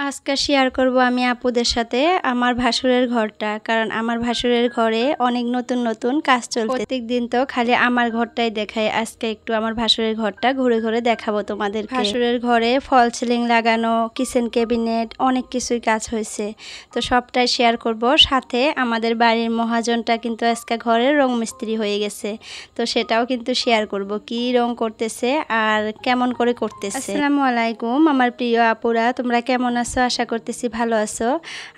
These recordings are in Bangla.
আজকে শেয়ার করব আমি আপুদের সাথে আমার ভাসুরের ঘরটা, কারণ আমার ভাসুরের ঘরে অনেক নতুন নতুন কাজ চলছে। প্রত্যেকদিন তো খালি আমার ঘরটাই দেখাই, আজকে একটু আমার ভাসুরের ঘরটা ঘুরে ঘুরে দেখাবো তোমাদের। ভাসুরের ঘরে ফল সিলিং লাগানো, কিচেন ক্যাবিনেট, অনেক কিছুই কাজ হয়েছে, তো সবটাই শেয়ার করব। সাথে আমাদের বাড়ির মহাজনটা কিন্তু আজকে ঘরের রং মিস্ত্রি হয়ে গেছে, তো সেটাও কিন্তু শেয়ার করব, কি রং করতেছে আর কেমন করে করতেছে। আসসালামু আলাইকুম আমার প্রিয় আপুরা, তোমরা কেমন আছো? আশা করতেছি ভালো আছো।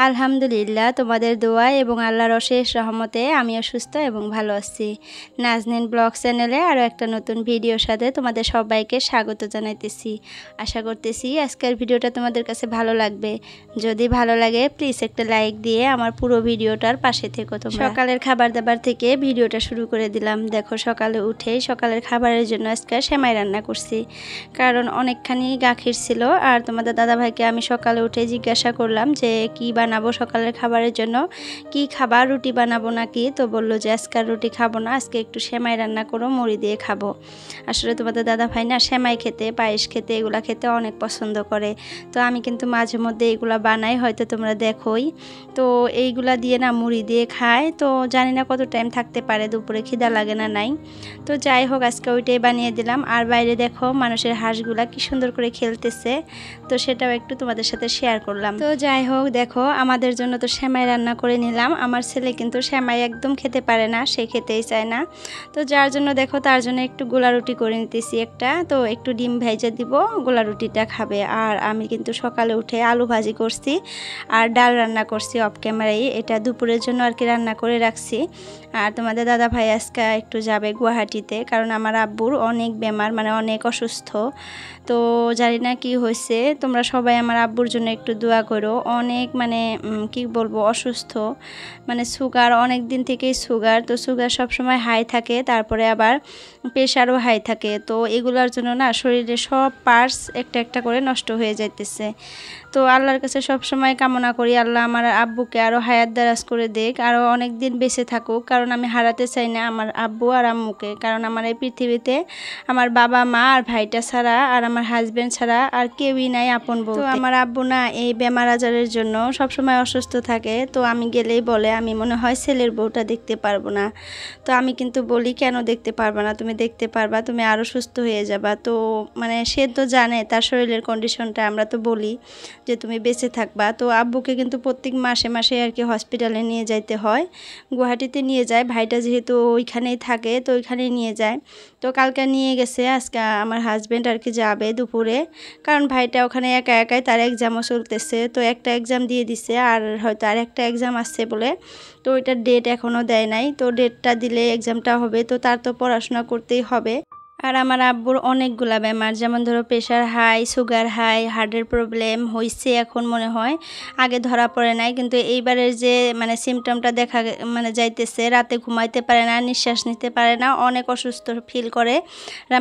আলহামদুলিল্লাহ তোমাদের দোয়া এবং আল্লাহর অশেষ রহমতে আমিও সুস্থ এবং ভালো আছি। নাজনীন ব্লগ চ্যানেলে আরও একটা নতুন ভিডিওর সাথে তোমাদের সবাইকে স্বাগত জানাইতেছি। আশা করতেছি আজকের ভিডিওটা তোমাদের কাছে ভালো লাগবে। যদি ভালো লাগে প্লিজ একটা লাইক দিয়ে আমার পুরো ভিডিওটার পাশে থেকো তোমরা। সকালের খাবার দাবার থেকে ভিডিওটা শুরু করে দিলাম। দেখো সকালে উঠেই সকালের খাবারের জন্য আজকে সেমাই রান্না করছি, কারণ অনেকখানি গাখির ছিল। আর তোমাদের দাদাভাইকে আমি সকালে উঠে জিজ্ঞাসা করলাম যে কি বানাবো সকালের খাবারের জন্য, কি খাবার, রুটি বানাবো নাকি? তো বললো যে আজকে রুটি খাবো না, আজকে একটু সেমাই রান্না করো, মুড়ি দিয়ে খাবো। আসলে তোমাদের দাদাভাই না সেমাই খেতে, পায়েস খেতে, এগুলা খেতে অনেক পছন্দ করে। তো আমি কিন্তু মাঝে মধ্যে এগুলা বানাই, হয়তো তোমরা দেখোই। তো এইগুলা দিয়ে না মুড়ি দিয়ে খায়, তো জানি না কত টাইম থাকতে পারে, দুপুরে খিদা লাগে না নাই। তো যাই হোক আজকে ওইটাই বানিয়ে দিলাম। আর বাইরে দেখো মানুষের হাঁসগুলা কি সুন্দর করে খেলতেছে, তো সেটাও একটু তোমাদের সাথে শেয়ার করলাম। তো যাই হোক দেখো আমাদের জন্য তো সেমাই রান্না করে নিলাম। আমার ছেলে কিন্তু সেমাই একদম খেতে পারে না, সে খেতেই চায় না। তো যার জন্য দেখো তার জন্য একটু গোলা রুটি করে নিতেছি একটা, তো একটু ডিম ভেজে দিব, গোলা রুটিটা খাবে। আর আমি কিন্তু সকালে উঠে আলু ভাজি করছি আর ডাল রান্না করছি অফ ক্যামেরায়, এটা দুপুরের জন্য আর কি রান্না করে রাখছি। আর তোমাদের দাদা ভাই আজকে একটু যাবে গুয়াহাটিতে, কারণ আমার আব্বুর অনেক বেমার, মানে অনেক অসুস্থ। তো জানি না কি হয়েছে, তোমরা সবাই আমার আব্বুর জন্য একটু দোয়া করো। অনেক মানে কি বলবো, অসুস্থ, মানে সুগার, অনেক দিন থেকেই সুগার। তো সুগার সবসময় হাই থাকে, তারপরে আবার প্রেশারও হাই থাকে। তো এগুলোর জন্য না শরীরে সব পার্টস একটা একটা করে নষ্ট হয়ে যাইতেছে। তো আল্লাহর কাছে সব সময় কামনা করি আল্লাহ আমার আব্বুকে আরও হায়াত দারাজ করে দেখ, আরও অনেক দিন বেঁচে থাকুক, কারণ আমি হারাতে চাই না আমার আব্বু আর আম্মুকে। কারণ আমার এই পৃথিবীতে আমার বাবা মা আর ভাইটা ছাড়া আর আমার হাজব্যান্ড ছাড়া আর কেউই নাই আপন বউ। তো আমার আব্বু না এই বেমার আজারের জন্য সবসময় অসুস্থ থাকে। তো আমি গেলেই বলে আমি মনে হয় ছেলের বউটা দেখতে পারবো না। তো আমি কিন্তু বলি কেন দেখতে পারবা না, তুমি দেখতে পারবা, তুমি আরও সুস্থ হয়ে যাবা। তো মানে সে তো জানে তার শরীরের কন্ডিশনটা, আমরা তো বলি যে তুমি বেঁচে থাকবা। তো আব্বুকে কিন্তু প্রত্যেক মাসে মাসে আর কি হসপিটালে নিয়ে যাইতে হয়, গুয়াহাটিতে নিয়ে যায়, ভাইটা যেহেতু ওইখানেই থাকে তো ওইখানেই নিয়ে যায়। তো কালকে নিয়ে গেছে, আজকে আমার হাজব্যান্ড আর কি যাবে দুপুরে, কারণ ভাইটা ওখানে একা একাই, তার এক্সামও চলতেছে। তো একটা এক্সাম দিয়ে দিছে আর হয়তো আর একটা এক্সাম আসছে বলে, তো ওইটার ডেট এখনও দেয় নাই। তো ডেটটা দিলে এক্সামটা হবে, তো তার তো পড়াশোনা করতেই হবে। আর আমার আব্বুর অনেকগুলা বেমার, যেমন ধরো প্রেশার হাই, সুগার হাই, হার্টের প্রবলেম হয়েছে এখন মনে হয়, আগে ধরা পড়ে নাই। কিন্তু এইবারের যে মানে সিমটমটা দেখা মানে যাইতেছে, রাতে ঘুমাইতে পারে না, নিঃশ্বাস নিতে পারে না, অনেক অসুস্থ ফিল করে,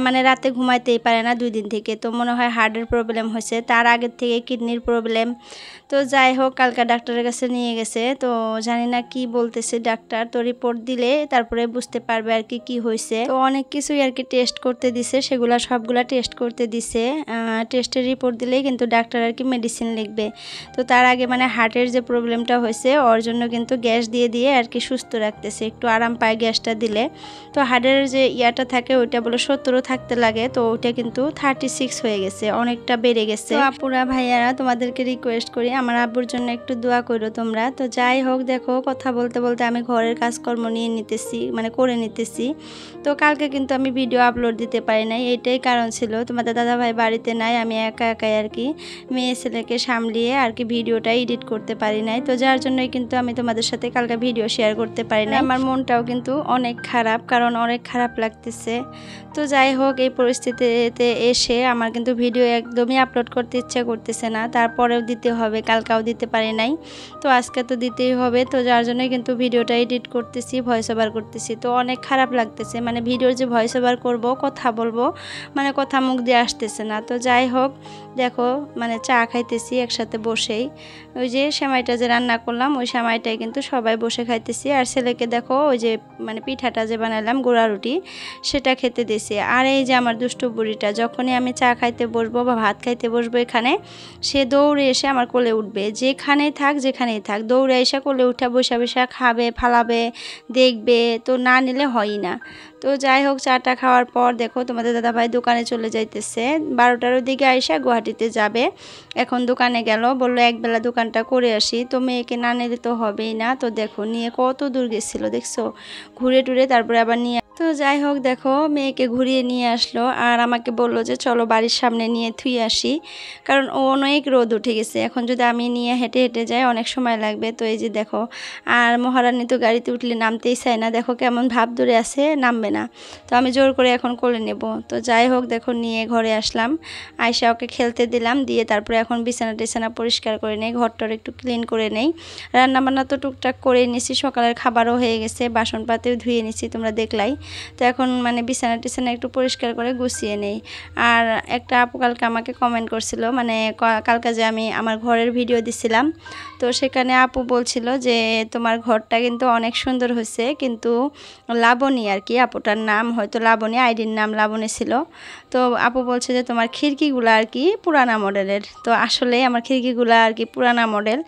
মানে রাতে ঘুমাইতেই পারে না 2 দিন থেকে। তো মনে হয় হার্টের প্রবলেম হয়েছে, তার আগের থেকে কিডনির প্রবলেম। তো যাই হোক কালকে ডাক্তারের কাছে নিয়ে গেছে, তো জানি না কি বলতেছে ডাক্তার, তো রিপোর্ট দিলে তারপরে বুঝতে পারবে আর কি কি হয়েছে। তো অনেক কিছুই আর কি টেস্ট করতে দিছে, সেগুলা সবগুলা টেস্ট করতে দিছে। টেস্টের রিপোর্ট দিলেই কিন্তু ডাক্তার আর কি মেডিসিন লিখবে। তো তার আগে মানে হার্টের যে প্রবলেমটা হয়েছে ওর জন্য কিন্তু গ্যাস দিয়ে দিয়ে আর কি সুস্থ রাখতেছে, একটু আরাম পায় গ্যাসটা দিলে। তো হার্টের যে ইয়াটা থাকে ওইটা বলে 70 থাকতে লাগে, তো ওইটা কিন্তু 36 হয়ে গেছে, অনেকটা বেড়ে গেছে। তো আপুরা ভাইয়ারা তোমাদেরকে রিকোয়েস্ট করি আমার আব্বুর জন্য একটু দোয়া করো তোমরা। তো যাই হোক দেখো কথা বলতে বলতে আমি ঘরের কাজকর্ম নিয়ে নিতেছি, মানে করে নিতেছি। তো কালকে কিন্তু আমি ভিডিও আপলোড দিতে পারি নাই, এটাই কারণ ছিল তোমাদের দাদাভাই বাড়িতে নাই, আমি একা একাই আর কি মেয়ে ছেলেকে সামলিয়ে আর কি ভিডিওটা এডিট করতে পারি নাই। তো যার জন্যই কিন্তু আমি তোমাদের সাথে কালকে ভিডিও শেয়ার করতে পারি না। আমার মনটাও কিন্তু অনেক খারাপ, কারণ অনেক খারাপ লাগতেছে। তো যাই হোক এই পরিস্থিতিতে এসে আমার কিন্তু ভিডিও একদমই আপলোড করতে ইচ্ছা করতেছে না, তারপরেও দিতে হবে, কালকেও দিতে পারি নাই, তো আজকে তো দিতেই হবে। তো যার জন্যই কিন্তু ভিডিওটা এডিট করতেছি, ভয়েস ওভার করতেছি। তো অনেক খারাপ লাগতেছে, মানে ভিডিওর যে ভয়েস ওভার করবো কথা বলবো, মানে কথা মুখ দিয়ে আসতেছে না। তো যাই হোক দেখো মানে চা খাইতেছি একসাথে বসেই। ওই যে সেমাইটা যে রান্না করলাম ওই সেমাইটাই কিন্তু সবাই বসে খাইতেছি। আর ছেলেকে দেখো ওই যে মানে পিঠাটা যে বানালাম গুঁড়া রুটি সেটা খেতে দিছি। আর এই যে আমার দুষ্টু বুড়িটা যখনই আমি চা খাইতে বসবো বা ভাত খাইতে বসবো এখানে, সে দৌড়ে এসে আমার কোলে উঠবে, যেখানেই থাক দৌড়ে এসে কোলে উঠে বসে বসে খাবে, ফালাবে, দেখবে, তো না নিলে হয়ই না। তো যাই হোক চাটা খাওয়ার পর দেখো তোমাদের দাদাভাই দোকানে চলে যাইতেছে, 12টার দিকে আইসা গুয়াহাটিতে যাবে। এখন দোকানে গেল, বললো একবেলা দোকানটা করে আসি, তো মেয়েকে না নিলে তো হবেই না। তো দেখো নিয়ে কত দূর গেছিলো দেখছো, ঘুরে টুরে তারপরে আবার নিয়ে। তো যাই হোক দেখো মেয়েকে ঘুরিয়ে নিয়ে আসলো আর আমাকে বললো যে চলো বাড়ির সামনে নিয়ে থুই আসি, কারণ অনেক রোদ উঠে গেছে, এখন যদি আমি নিয়ে হেঁটে হেঁটে যাই অনেক সময় লাগবে। তো এই যে দেখো, আর মহারানী তো গাড়িতে উঠলে নামতেই চায় না, দেখো কেমন ভাব ধরে আছে, নামবে না। তো আমি জোর করে এখন কোলে নেব। তো যাই হোক দেখো নিয়ে ঘরে আসলাম, আয়শা ওকে খেলতে দিলাম, দিয়ে তারপরে এখন বিছানা টিছানা পরিষ্কার করে নেই, ঘরটার একটু ক্লিন করে নেই। রান্নাবান্না তো টুকটাক করে নিছি, সকালের খাবারও হয়ে গেছে, বাসন পাতেও ধুয়ে নিছি তোমরা দেখলাই। তো এখন মানে বিছানা টিছানা একটু পরিষ্কার করে গুছিয়ে নেই। আর একটা আপু কালকে আমাকে কমেন্ট করছিল, মানে কালকে যে আমি আমার ঘরের ভিডিও দিছিলাম, তো সেখানে আপু বলছিল যে তোমার ঘরটা কিন্তু অনেক সুন্দর হয়েছে, কিন্তু লাবণী আর কি, আপুটার নাম হয়তো লাবণী, আইডির নাম লাবণী ছিল। তো আপু বলছে যে তোমার খিড়কিগুলো আর কি পুরানা মডেলের। তো আসলে আমার খিড়কিগুলো আর কি পুরানা মডেল,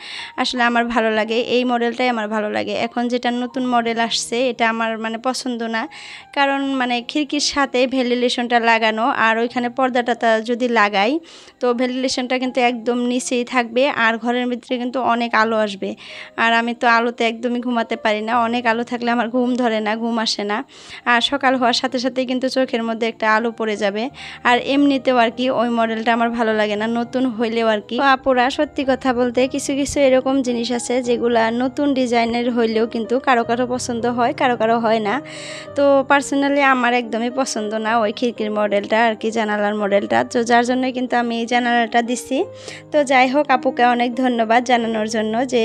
আসলে আমার ভালো লাগে, এই মডেলটাই আমার ভালো লাগে। এখন যেটা নতুন মডেল আসছে এটা আমার মানে পছন্দ না, কারণ মানে খিড়কির সাথে ভেন্টিলেশনটা লাগানো, আর ওইখানে পর্দাটা যদি লাগাই তো ভেন্টিলেশনটা কিন্তু একদম নিচেই থাকবে, আর ঘরের ভিতরে কিন্তু অনেক আলো আসবে। আর আমি তো আলোতে একদমই ঘুমাতে পারি না, অনেক আলো থাকলে আমার ঘুম ধরে না, ঘুম আসে না। আর সকাল হওয়ার সাথে সাথে কিন্তু চোখের মধ্যে একটা আলো পড়ে যাবে। আর এমনিতেও আর কি ওই মডেলটা আমার ভালো লাগে না, নতুন হইলেও আর কি। আপুরা সত্যি কথা বলতে কিছু কিছু এরকম জিনিস আছে যেগুলা নতুন ডিজাইনের হইলেও কিন্তু কারো কারো পছন্দ হয়, কারো কারো হয় না। তো পার্সোনালি আমার একদমই পছন্দ না ওই খিড়কির মডেলটা আর কি, জানালার মডেলটা, তো যার জন্য কিন্তু আমি এই জানালাটা দিছি। তো যাই হোক আপুকে অনেক ধন্যবাদ জানানোর জন্য যে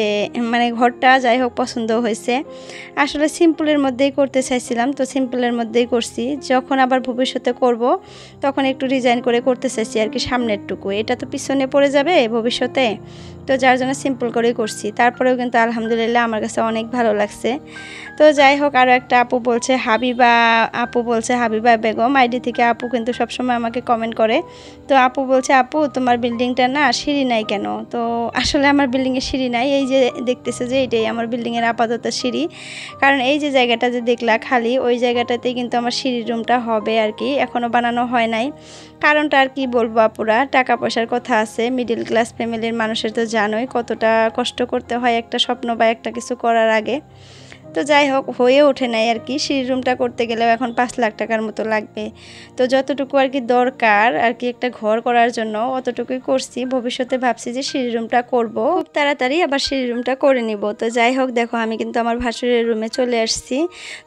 মানে ঘরটা যাই হোক পছন্দ হয়েছে। আসলে সিম্পলের মধ্যেই করতে চাইছিলাম, তো সিম্পলের মধ্যেই করছি, যখন আবার ভবিষ্যতে করব তখন একটু ডিজাইন করে করতে চাইছি আর কি, সামনের টুকু, এটা তো পিছনে পড়ে যাবে ভবিষ্যতে, তো যার জন্য সিম্পল করেই করছি। তারপরেও কিন্তু আলহামদুলিল্লাহ আমার কাছে অনেক ভালো লাগছে। তো যাই হোক আরও একটা আপু বলছে হাবিবা বেগম আইডি থেকে আপু কিন্তু সবসময় আমাকে কমেন্ট করে। তো আপু বলছে আপু তোমার বিল্ডিংটা না সিঁড়ি নাই কেন? তো আসলে আমার বিল্ডিংয়ে সিঁড়ি নাই, এই যে দেখতেছে যে এটাই আমার বিল্ডিংয়ের আপাতত সিঁড়ি, কারণ এই যে জায়গাটা যে দেখলা খালি ওই জায়গাটাতেই কিন্তু আমার সিঁড়ির রুমটা হবে আর কি, এখনও বানানো হয় নাই। কারণটা আর কি বলবো আপুরা, টাকা পয়সার কথা আছে, মিডিল ক্লাস ফ্যামিলির মানুষের তো জানোই কতটা কষ্ট করতে হয় একটা স্বপ্ন বা একটা কিছু করার আগে। তো যাই হোক হয়ে ওঠে নাই আর কি, সিঁড়ি রুমটা করতে গেলেও এখন 5 লাখ টাকার মতো লাগবে। তো যতটুকু আর কি দরকার আর কি একটা ঘর করার জন্য অতটুকুই করছি, ভবিষ্যতে ভাবছি যে সিঁড়ি রুমটা করব, খুব তাড়াতাড়ি আবার সিঁড়ি রুমটা করে নিব। তো যাই হোক দেখো আমি কিন্তু আমার ভাসুরের রুমে চলে আসছি,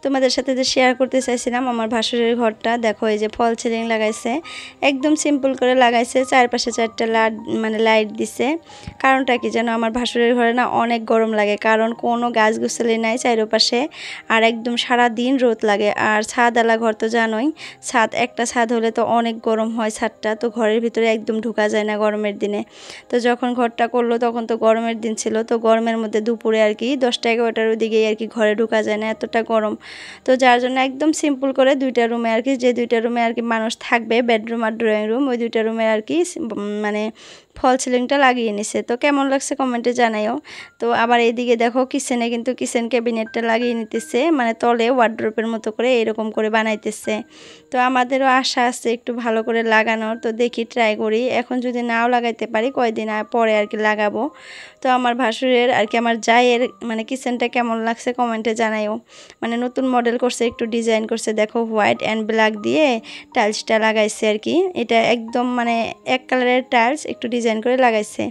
তোমাদের সাথে যে শেয়ার করতে চাইছিলাম আমার ভাসুরের ঘরটা। দেখো এই যে ফল সিলিং লাগাইছে, একদম সিম্পল করে লাগাইছে, চারপাশে 4টা লাইট দিছে। কারণটা কি যেন আমার ভাসুরের ঘরে না অনেক গরম লাগে, কারণ কোনো গাছগুছালি নাই চারপাশে, আর একদম সারা দিন রোদ লাগে। আর ছাদওয়ালা ঘর তো জানোই, একটা ছাদ হলে তো অনেক গরম হয় ছাদটা, তো ঘরের ভিতরে একদম ঢোকা যায় না গরমের দিনে। তো যখন ঘরটা করলো তখন তো গরমের দিন ছিল, তো গরমের মধ্যে দুপুরে আর কি 10টা-11টার দিকেই আর কি ঘরে ঢোকা যায় না, এতটা গরম। তো যার জন্য একদম সিম্পল করে 2টা রুমে আর কি, যে 2টা রুমে আর কি মানুষ থাকবে, বেডরুম আর ড্রয়িং রুম, ওই 2টা রুমে আর কি মানে ফল সিলিংটা লাগিয়ে নিছে। তো কেমন লাগছে কমেন্টে জানাইও। তো আবার এইদিকে দেখো কিচেনে কিন্তু কিচেন ক্যাবিনেটটা লাগিয়ে নিতেছে, মানে তলে ওয়ার্ড্রোপের মতো করে এরকম করে বানাইতেছে। তো আমাদেরও আশা আছে একটু ভালো করে লাগানোর, তো দেখি ট্রাই করি, এখন যদি নাও লাগাইতে পারি কয়দিন পরে আর কি লাগাবো। তো আমার ভাসুরের আর কি আমার জায়ের মানে কিচেনটা কেমন লাগছে কমেন্টে জানাইও। মানে নতুন মডেল করছে, একটু ডিজাইন করছে, দেখো হোয়াইট অ্যান্ড ব্ল্যাক দিয়ে টাইলসটা লাগাইছে আর কি, এটা একদম মানে এক কালারের টাইলস একটু ডিজাইন করে লাগাইছে।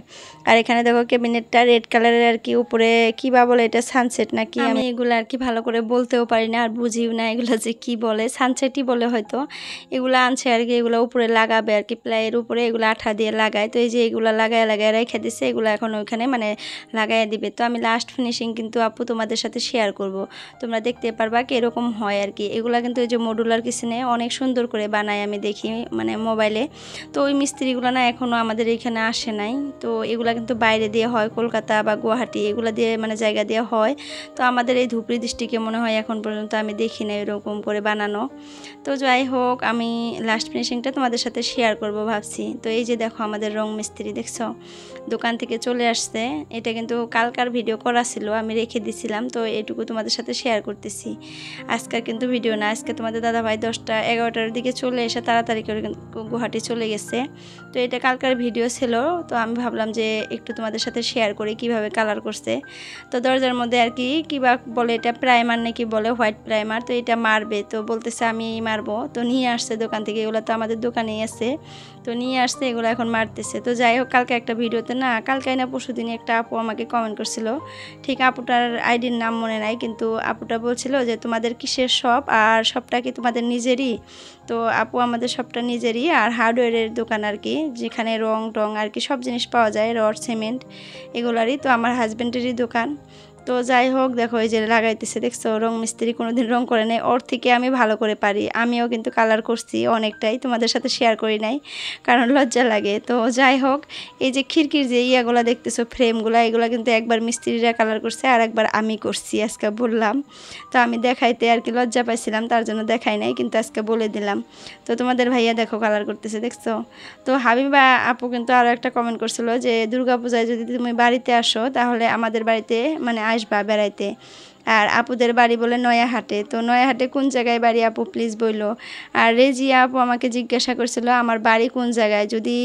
আর এখানে দেখো ক্যাবিনেটটা রেড কালারের আর কি, উপরে কি বা বলে এটা সানসেট নাকি আমি এগুলো আর কি ভালো করে বলতেও পারি না আর বুঝিও না এগুলো যে কি বলে, সানসেটই বলে হয়তো। এগুলো আনছে আর কি, এগুলো উপরে লাগাবে আর কি, প্লাইয়ের উপরে এগুলো আঠা দিয়ে লাগায়। তো এই যে এগুলো লাগায় লাগায় রেখে দিচ্ছে, এগুলো এখন ওইখানে মানে লাগাইয়া দিবে। তো আমি লাস্ট ফিনিশিং কিন্তু আপু তোমাদের সাথে শেয়ার করব, তোমরা দেখতে পারবা কি এরকম হয় আর কি। এগুলো কিন্তু এই যে মডুলার কিচেনে অনেক সুন্দর করে বানায়, আমি দেখি মানে মোবাইলে। তো ওই মিস্ত্রিগুলো না এখনও আমাদের এখানে আসে নাই। তো এগুলা কিন্তু বাইরে দিয়ে হয়, কলকাতা বা গুয়াহাটি এগুলো দিয়ে মানে জায়গা দিয়ে হয়। তো আমাদের এই ধুবড়ী ডিস্ট্রিক্টে মনে হয় এখন পর্যন্ত আমি দেখি না এরকম করে বানানো। তো যাই হোক, আমি লাস্ট ফিনিশিংটা তোমাদের সাথে শেয়ার করব ভাবছি। তো এই যে দেখো আমাদের রং মিস্ত্রি, দেখছো দোকান থেকে চলে আসছে। এটা কিন্তু কালকার ভিডিও করা ছিল, আমি রেখে দিছিলাম। তো এটুকু তোমাদের সাথে শেয়ার করতেছি। আজকের কিন্তু ভিডিও না, আজকে তোমাদের দাদাভাই 10টা 11টার দিকে চলে এসে তাড়াতাড়ি করে গুয়াহাটি চলে গেছে। তো এটা কালকার ভিডিও ছিল। তো আমি ভাবলাম যে একটু তোমাদের সাথে শেয়ার করি কিভাবে কালার করছে। তো দরজার মধ্যে আর কি কিবা বলে, এটা প্রাইমার নাকি বলে, হোয়াইট প্রাইমার। তো এটা মারবে, তো বলতেছে আমি মারবো। তো নিয়ে আসছে দোকান থেকে, এগুলো তো আমাদের দোকানেই আছে। তো নিয়ে আসছে, এগুলো এখন মারতেছে। তো যাই হোক, কালকে একটা ভিডিওতে না, কালকে না পরশু দিনে একটা আপু আমাকে কমেন্ট করছিল, ঠিক আপুটার আইডির নাম মনে নাই, কিন্তু আপুটা বলছিল যে তোমাদের কিসের শপ, আর শপটা কি তোমাদের নিজেরই? তো আপু আমাদের শপটা নিজেরই, আর হার্ডওয়্যারের দোকান আর কি, যেখানে রং টং আর কি সব জিনিস পাওয়া যায়, রড সিমেন্ট এগুলারই। তো আমার হাজব্যান্ডেরই দোকান। তো যাই হোক, দেখো এই যে লাগাইতেছে, দেখছো রং মিস্ত্রি কোনোদিন রং করে নেই, ওর থেকে আমি ভালো করে পারি। আমিও কিন্তু কালার করছি অনেকটাই, তোমাদের সাথে শেয়ার করি নাই কারণ লজ্জা লাগে। তো যাই হোক, এই যে খিড়কির যে ইয়াগুলো দেখতেছো ফ্রেমগুলো, এগুলো কিন্তু একবার মিস্ত্রিরা কালার করছে আর একবার আমি করছি, আজকে বললাম। তো আমি দেখাইতে আর কি লজ্জা পাইছিলাম, তার জন্য দেখাই নাই, কিন্তু আজকে বলে দিলাম। তো তোমাদের ভাইয়া দেখো কালার করতেছে, দেখছো। তো হাবিবা আপু কিন্তু আরও একটা কমেন্ট করছিল যে দুর্গাপূজায় যদি তুমি বাড়িতে আসো তাহলে আমাদের বাড়িতে মানে আসবা বেড়াইতে। আর আপুদের বাড়ি বলে নয়াহাটে। তো নয়াহাটে কোন জায়গায় বাড়ি আপু প্লিজ বইলো। আর রেজিয়া আপু আমাকে জিজ্ঞাসা করছিল আমার বাড়ি কোন জায়গায়, যদি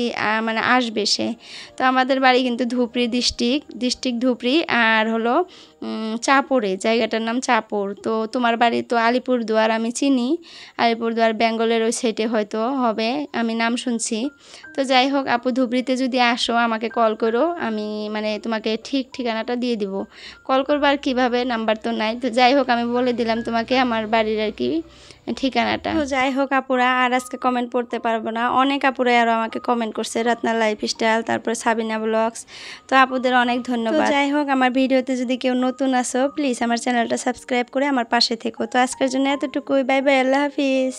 মানে আসবে সে। তো আমাদের বাড়ি কিন্তু ধুবড়ী ডিস্ট্রিক্ট ধুবড়ী, আর হলো চাঁপড়ে, জায়গাটার নাম চাঁপড়। তো তোমার বাড়ি তো আলিপুরদুয়ার, আমি চিনি আলিপুরদুয়ার, বেঙ্গলের ওই সাইডে হয়তো হবে, আমি নাম শুনছি। তো যাই হোক আপু, ধুবড়ীতে যদি আসো আমাকে কল করো, আমি মানে তোমাকে ঠিক ঠিকানাটা দিয়ে দিব। কল করবার কীভাবে, নাম্বার তো নাই। তো যাই হোক, আমি বলে দিলাম তোমাকে আমার বাড়ির আর কি ঠিকানাটা। তো যাই হোক আপুরা, আর আজকে কমেন্ট পড়তে পারবো না, অনেক আপুরাই আরও আমাকে কমেন্ট করছে, রত্না লাইফস্টাইল, তারপর সাবিনা ব্লগস। তো আপুদের অনেক ধন্যবাদ। যাই হোক, আমার ভিডিওতে যদি কেউ নতুন আসো প্লিজ আমার চ্যানেলটা সাবস্ক্রাইব করে আমার পাশে থেকো। তো আজকের জন্য এতটুকুই, বাই বাই, আল্লাহ হাফিজ।